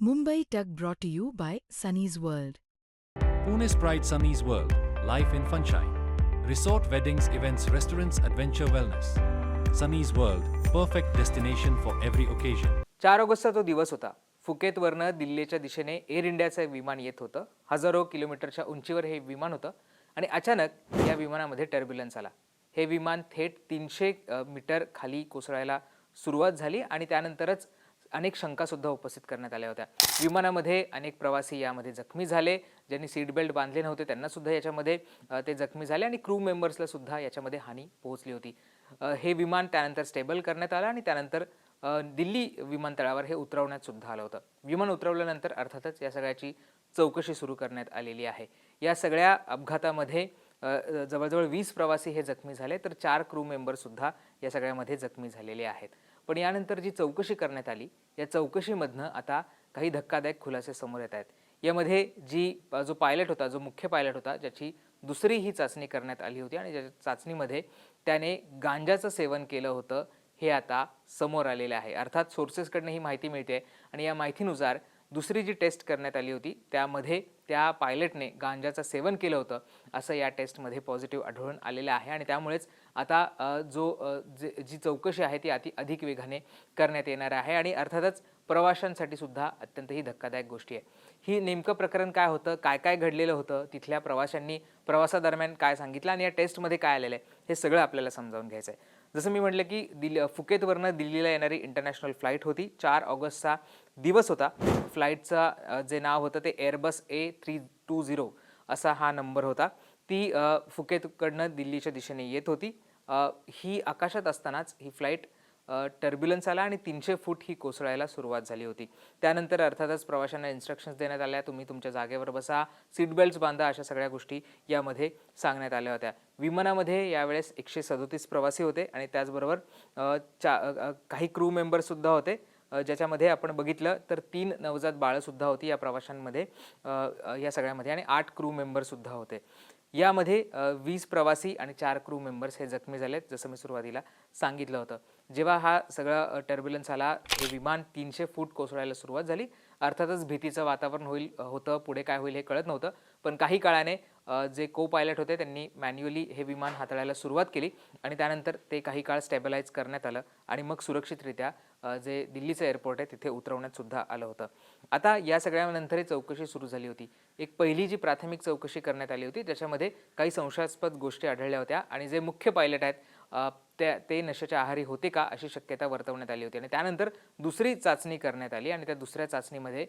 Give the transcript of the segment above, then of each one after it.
Mumbai Tug brought to you by Sunny's World. Pune's Pride Sunny's World, life in sunshine. Resort weddings, events, restaurants, adventure wellness. Sunny's World, perfect destination for every occasion. 4 ऑगस्टचा तो दिवस होता. फुकेतवरनं दिल्लीच्या दिशेने air इंडियाचं विमान येत होतं. हजारो किलोमीटरच्या उंचीवर हे विमान होतं आणि अचानक या विमानामध्ये टर्ब्युलन्स आला. हे विमान थेट 300 मीटर खाली कोसळायला सुरुवात झाली आणि त्यानंतरच अनेक शंका सुद्धा उपस्थित करण्यात आल्या होत्या. विमानामध्ये अनेक प्रवासी यामध्ये जखमी झाले. ज्यांनी सीट बेल्ट बांधले नव्हते त्यांना सुद्धा याच्यामध्ये ते जखमी झाले आणि क्रू मेंबर्सला सुद्धा याच्यामध्ये हानी पोहोचली होती. हे विमान त्यानंतर स्टेबल करण्यात आलं आणि त्यानंतर दिल्ली विमानतळावर हे उतरवण्यात सुद्धा आलं होतं. विमान उतरवल्यानंतर अर्थातच या सगळ्याची चौकशी सुरू करण्यात आलेली आहे. या सगळ्या अपघातामध्ये जवळजवळ 20 प्रवासी हे जखमी झाले तर 4 क्रू मेंबर सुद्धा या सगळ्यामध्ये जखमी झालेले आहेत. पण यानंतर जी चौकशी करण्यात आली या चौकशीमधनं आता काही धक्कादायक खुलासे समोर येत आहेत. यामध्ये जो पायलट होता, जो मुख्य पायलट होता, ज्याची दुसरी ही चाचणी करण्यात आली होती आणि ज्या चाचणीमध्ये त्याने गांजाचं सेवन केलं होतं हे आता समोर आलेलं आहे. अर्थात सोर्सेसकडनं ही माहिती मिळते आणि या माहितीनुसार दुसरी जी टेस्ट करण्यात आली होती त्यामध्ये त्या पायलटने गांजाचं सेवन केलं होतं असं या टेस्टमध्ये पॉझिटिव्ह आढळून आलेलं आहे आणि त्यामुळेच आता जी चौकशी आहे ती अधिक वेगाने करण्यात येणार आहे आणि अर्थातच प्रवाशांसाठी सुद्धा अत्यंत ही धक्कादायक गोष्टी आहे. ही नेमकं प्रकरण काय होतं, काय काय घडलेलं होतं, तिथल्या प्रवाशांनी प्रवासादरम्यान काय सांगितलं आणि या टेस्टमध्ये काय आलेलं आहे हे सगळं आपल्याला समजावून घ्यायचं आहे. जसं मी म्हटलं की फुकेतवरनं दिल्लीला येणारी इंटरनॅशनल फ्लाईट होती. 4 ऑगस्टचा दिवस होता. फ्लाईटचं जे नाव होतं ते एअरबस A320 असा हा नंबर होता. ती फुकेतकडनं दिल्लीच्या दिशेने येत होती. ही आकाशात असतानाच ही फ्लाईट टर्ब्युलन्स आला आणि 300 फूट ही कोसळायला सुरुवात झाली होती. त्यानंतर अर्थातच प्रवाशांना इन्स्ट्रक्शन्स देण्यात आल्या, तुम्ही तुमच्या जागेवर बसा, सीट बेल्ट्स बांधा, अशा सगळ्या गोष्टी यामध्ये सांगण्यात आल्या होत्या. विमानामध्ये यावेळेस 137 प्रवासी होते आणि त्याचबरोबर काही क्रू मेंबर्ससुद्धा होते, ज्याच्यामध्ये आपण बघितलं तर 3 नवजात बाळंसुद्धा होती या प्रवाशांमध्ये, या सगळ्यामध्ये, आणि 8 क्रू मेंबर्ससुद्धा होते. यामध्ये 20 प्रवासी आणि 4 क्रू मेंबर्स हे जखमी झालेत, जसं मी सुरुवातीला सांगितलं होतं. जेव्हा हा सगळा टर्ब्युलन्स आला, हे विमान 300 फूट कोसळायला सुरुवात झाली. अर्थातच भीतीचं वातावरण होतं, पुढे काय होईल हे कळत नव्हतं. पण काही काळाने जे को पायलट होते त्यांनी मॅन्युअली हे विमान हाताळायला सुरुवात केली आणि त्यानंतर ते काही काळ स्टॅबिलाइज करण्यात आलं आणि मग सुरक्षितरित्या जे दिल्लीचं एअरपोर्ट आहे तिथे उतरवण्यात सुद्धा आलं होतं. आता या सगळ्यानंतर चौकशी सुरू झाली होती. एक पहिली जी प्राथमिक चौकशी करण्यात आली होती त्याच्यामध्ये काही संशयास्पद गोष्टी आढळल्या होत्या आणि जे मुख्य पायलट आहेत ते नशेच्या आहारी होते का अशी शक्यता वर्तवण्यात आली होती आणि त्यानंतर दुसरी चाचणी करण्यात आली आणि त्या दुसऱ्या चाचणीमध्ये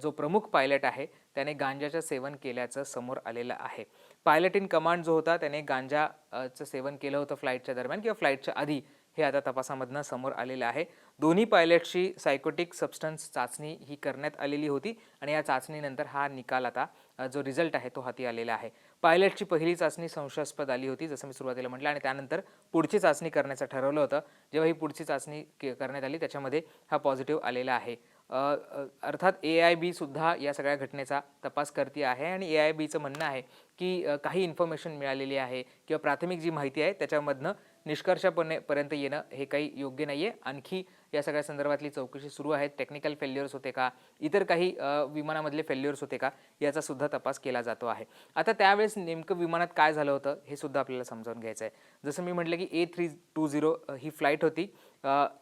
जो प्रमुख पायलट आहे त्याने गांजाचं सेवन केल्याचं समोर आलेलं आहे. पायलट इन कमांड जो होता त्याने गांजाचं सेवन केलं होतं फ्लाईटच्या दरम्यान किंवा फ्लाईटच्या आधी, हे आता तपासामधनं समोर आलेलं आहे. दोन्ही पायलटची सायकोटिक सबस्टन्स चाचणी ही करण्यात आलेली होती आणि या चाचणीनंतर हा निकाल आता जो रिझल्ट आहे तो हाती आलेला आहे. पायलटची पहिली चाचणी संशयास्पद आली होती, जसं मी सुरुवातीला म्हटलं, आणि त्यानंतर पुढची चाचणी करण्याचं ठरवलं होतं. जेव्हा ही पुढची चाचणी करण्यात आली त्याच्यामध्ये हा पॉझिटिव्ह आलेला आहे. अर्थात AIB सुद्धा या सगळ्या घटनेचा तपास करते आहे आणि AIBचं म्हणणं आहे की काही इन्फॉर्मेशन मिळालेली आहे किंवा प्राथमिक जी माहिती आहे त्याच्यामधनं निष्कर्षापर्यंत येणं हे काही योग्य नाही आहे. आणखी या सगळ्या संदर्भातली चौकशी सुरू आहे. टेक्निकल फेल्युअर्स होते का, इतर काही विमानामधले फेल्युअर्स होते का, याचा सुद्धा तपास केला जातो आहे. आता त्यावेळेस नेमकं विमानात काय झालं होतं हे सुद्धा आपल्याला समजावून घ्यायचं आहे. जसं मी म्हटलं की A320 ही फ्लाईट होती.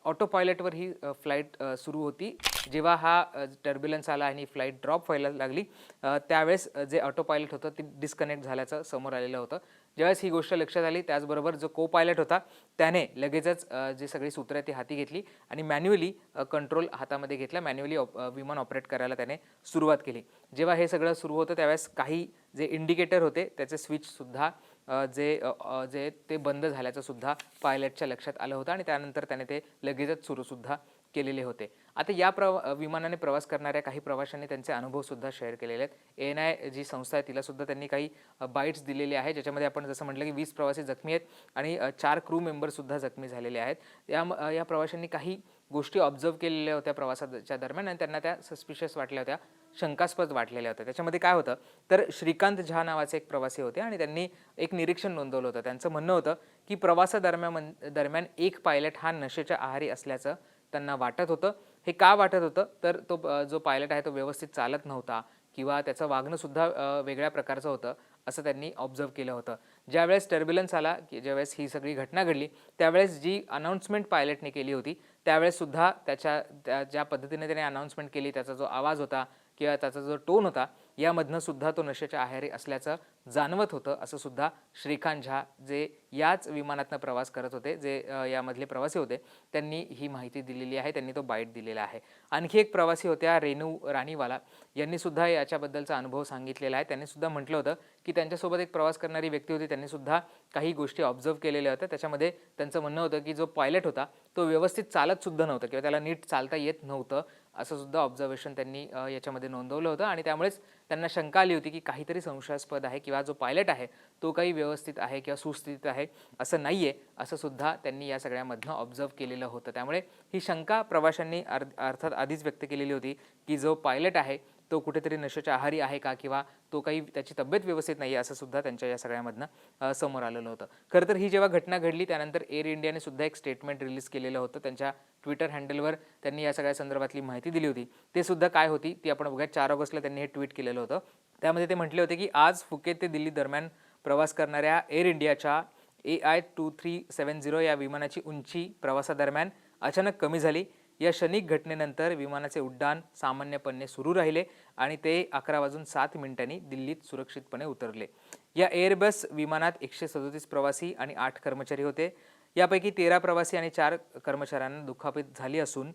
ऑटो पायलटवर ही फ्लाईट सुरू होती. जेव्हा हा टर्ब्युलन्स आला आणि फ्लाईट ड्रॉप व्हायला लागली त्यावेळेस जे ऑटो पायलट होतं ते डिस्कनेक्ट झाल्याचं समोर आलेलं होतं. ज्यावेळेस ही गोष्ट लक्षात आली त्याचबरोबर जो को पायलट होता त्याने लगेचच जी सगळी सूत्र ती हाती घेतली आणि मॅन्युअली कंट्रोल हातामध्ये घेतला, मॅन्युअली विमान ऑपरेट करायला त्याने सुरुवात केली. जेव्हा हे सगळं सुरू होतं त्यावेळेस काही जे इंडिकेटर होते त्याचे स्विचसुद्धा जे ते बंद झाल्याचं सुद्धा पायलटच्या लक्षात आलं होतं आणि त्यानंतर त्याने ते लगेचच सुरूसुद्धा केलेले होते. आता या विमानाने प्रवास करणाऱ्या काही प्रवाशांनी त्यांचे अनुभवसुद्धा शेअर केलेले आहेत. ANI जी संस्था आहे तिलासुद्धा त्यांनी काही बाईट्स दिलेले आहेत, ज्याच्यामध्ये आपण जसं म्हटलं की 20 प्रवासी जखमी आहेत आणि 4 क्रू मेंबर्ससुद्धा जखमी झालेले आहेत. या प्रवाशांनी काही गोष्टी ऑब्झर्व केलेल्या होत्या प्रवासाच्या दरम्यान आणि त्यांना त्या सस्पिशियस वाटल्या होत्या, शंकास्पद वाटलेल्या होत्या. त्याच्यामध्ये काय होतं तर श्रीकांत झा नावाचे एक प्रवासी होते आणि त्यांनी एक निरीक्षण नोंदवलं होतं. त्यांचं म्हणणं होतं की प्रवासादरम्यान एक पायलट हा नशेच्या आहारी असल्याचं त्यांना वाटत होतं. हे का वाटत होतं तर तो जो पायलट आहे तो व्यवस्थित चालत नव्हता किंवा त्याचं वागणं सुद्धा वेगळ्या प्रकारचं होतं असं त्यांनी ऑब्झर्व केलं होतं. ज्यावेळेस टर्ब्युलन्स आला की ज्यावेळेस ही सगळी घटना घडली त्यावेळेस जी अनाउन्समेंट पायलटने केली होती त्यावेळेस सुद्धा ज्या पद्धतीने त्याने अनाउन्समेंट केली त्याचा जो आवाज होता किंवा त्याचा जो टोन होता यामधनं सुद्धा तो नशेच्या आहारी असल्याचं जाणवत होतं असं सुद्धा श्रीकांत झा जे याच विमानातनं प्रवास करत होते जे यामधले प्रवासी होते त्यांनी ही माहिती दिलेली आहे. त्यांनी तो बाईट दिलेला आहे. आणखी एक प्रवासी होत्या रेणू राणीवाला यांनी सुद्धा याच्याबद्दलचा अनुभव सांगितलेला आहे. त्यांनी सुद्धा म्हटलं होतं की त्यांच्यासोबत एक प्रवास करणारी व्यक्ती होती त्यांनी सुद्धा काही गोष्टी ऑब्झर्व केलेल्या होत्या. त्याच्यामध्ये त्यांचं म्हणणं होतं की जो पायलट होता तो व्यवस्थित चालत सुद्धा नव्हता किंवा त्याला नीट चालता येत नव्हतं असं सुद्धा ऑब्झर्वेशन त्यांनी याच्यामध्ये नोंदवलं होतं आणि त्यामुळेच त्यांना शंका आली होती की काहीतरी संशयास्पद आहे किंवा जो पायलट आहे तो काही व्यवस्थित आहे किंवा सुस्थितीत आहे असं नाहीये असं सुद्धा त्यांनी या सगळ्यामधनं ऑब्झर्व केलेलं होतं. त्यामुळे ही शंका प्रवाशांनी अर्थात आधीच व्यक्त केलेली होती की जो पायलट आहे तो कुठेतरी नशेच्या आहारी आहे का किंवा तो काही त्याची तब्येत व्यवस्थित नाही असं सुद्धा त्यांच्या या सगळ्यामधनं समोर आलेलं होतं. खरं तर ही जेव्हा घटना घडली त्यानंतर एअर इंडियाने सुद्धा एक स्टेटमेंट रिलीज केलेलं होतं. त्यांच्या ट्विटर हँडलवर त्यांनी या सगळ्या संदर्भातली माहिती दिली होती. ते सुद्धा काय होती ती आपण बघूया. 4 ऑगस्टला त्यांनी हे ट्विट केलेलं होतं. त्यामध्ये ते म्हटले होते की आज फुकेत ते दिल्ली दरम्यान प्रवास करणाऱ्या एअर इंडियाच्या AI2370 या विमानाची उंची प्रवासादरम्यान अचानक कमी झाली. या क्षणिक घटनेनंतर विमानाचे उड्डाण सामान्यपणे सुरू राहिले आणि ते 11:07 दिल्लीत सुरक्षितपणे उतरले. या एअरबस विमानात 137 प्रवासी आणि 8 कर्मचारी होते. यापैकी 13 प्रवासी आणि 4 कर्मचाऱ्यांना दुखापत झाली असून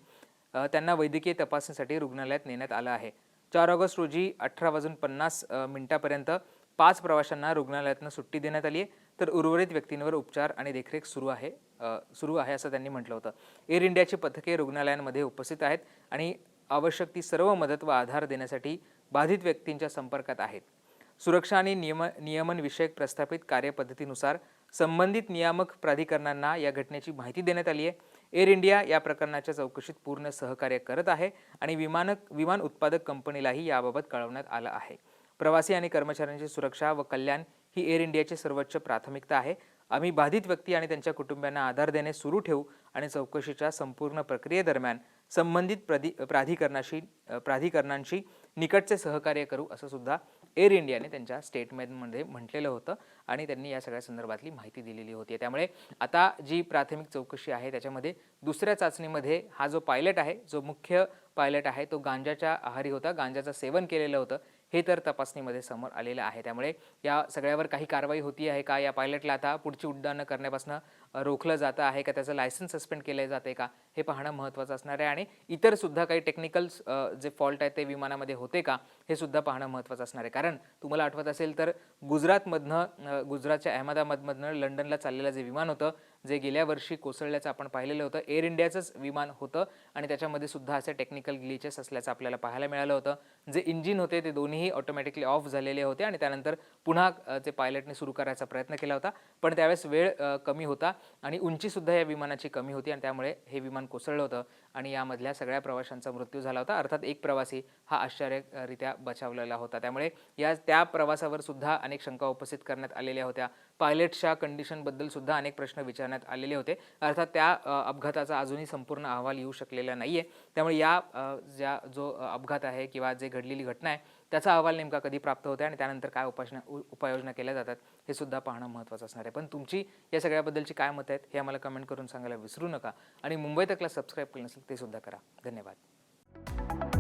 त्यांना वैद्यकीय तपासणीसाठी रुग्णालयात नेण्यात आलं आहे. 4 ऑगस्ट रोजी 18:50 5 प्रवाशांना रुग्णालयातून सुट्टी देण्यात आली आहे तर उर्वरित व्यक्तींवर उपचार आणि देखरेख सुरू आहे असं त्यांनी म्हटलं होतं. एअर इंडियाची पथके रुग्णालयांमध्ये उपस्थित आहेत आणि आवश्यक ती सर्व मदत व आधार देण्यासाठी बाधित व्यक्तींच्या संपर्कात आहेत. सुरक्षा आणि नियमन विषयक प्रस्थापित कार्यपद्धतीनुसार संबंधित नियामक प्राधिकरणांना या घटनेची माहिती देण्यात आली आहे. एअर इंडिया या प्रकरणाच्या चौकशीत पूर्ण सहकार्य करत आहे आणि विमान उत्पादक कंपनीलाही याबाबत कळवण्यात आलं आहे. प्रवासी आणि कर्मचाऱ्यांची सुरक्षा व कल्याण ही एअर इंडियाची सर्वोच्च प्राथमिकता आहे. आम्ही बाधित व्यक्ती आणि त्यांच्या कुटुंबियांना आधार देणे सुरू ठेवू आणि चौकशीच्या संपूर्ण प्रक्रियेदरम्यान संबंधित प्राधिकरणांशी निकटचे सहकार्य करू असं सुद्धा एअर इंडियाने त्यांच्या स्टेटमेंटमध्ये म्हटलेलं होतं आणि त्यांनी या सगळ्या संदर्भातली माहिती दिलेली होती. त्यामुळे आता जी प्राथमिक चौकशी आहे त्याच्यामध्ये दुसऱ्या चाचणीमध्ये हा जो पायलट आहे जो मुख्य पायलट आहे तो गांजाच्या आहारी होता, गांजाचं सेवन केलेलं होतं हे तर तपासणीमध्ये समोर आलेलं आहे. त्यामुळे या सगळ्यावर काही कारवाई होती आहे का, या पायलटला आता पुढची उड्डाणं करण्यापासून रोखलं जातं आहे का, त्याचं लायसन्स सस्पेंड केलं जाते का हे पाहणं महत्त्वाचं असणार आहे आणि इतर सुद्धा काही टेक्निकल जे फॉल्ट आहे ते विमानामध्ये होते का हे सुद्धा पाहणं महत्त्वाचं असणार आहे. कारण तुम्हाला आठवत असेल तर गुजरातच्या अहमदाबादमधनं लंडनला चाललेलं जे विमान होतं जे गेल्या वर्षी कोसळल्याचं आपण पाहिलेलं होतं एअर इंडियाचंच विमान होतं आणि त्याच्यामध्ये सुद्धा असे टेक्निकल ग्लिचेस असल्याचं आपल्याला पाहायला मिळालं होतं. जे इंजिन होते ते दोन्हीही ऑटोमॅटिकली ऑफ झालेले होते आणि त्यानंतर पुन्हा ते पायलटने सुरू करायचा प्रयत्न केला होता पण त्यावेळेस वेळ कमी होता आणि उंचीसुद्धा या विमानाची कमी होती आणि त्यामुळे हे विमान कोसळलं होतं आणि यामधल्या सगळ्या प्रवाशांचा मृत्यू झाला होता. अर्थात एक प्रवासी हा आश्चर्यरित्या बचावलेला होता. त्यामुळे त्या प्रवासावर सुद्धा अनेक शंका उपस्थित करण्यात आलेल्या होत्या. पायलटच्या कंडिशनबद्दल सुद्धा अनेक प्रश्न विचारण्यात आलेले होते. अर्थात त्या अपघाताचा अजूनही संपूर्ण अहवाल येऊ शकलेला नाहीये. त्यामुळे या जो अपघात आहे किंवा जे घडलेली घटना आहे त्याचा अहवाल नेमका कधी प्राप्त होतो आणि त्यानंतर काय उपाययोजना केल्या जातात हे सुद्धा पाहणं महत्त्वाचं असणार आहे. पण तुमची या सगळ्याबद्दलची काय मत आहेत हे आम्हाला कमेंट करून सांगायला विसरू नका आणि मुंबई तकला सबस्क्राईब केलं नसेल ते सुद्धा करा. धन्यवाद.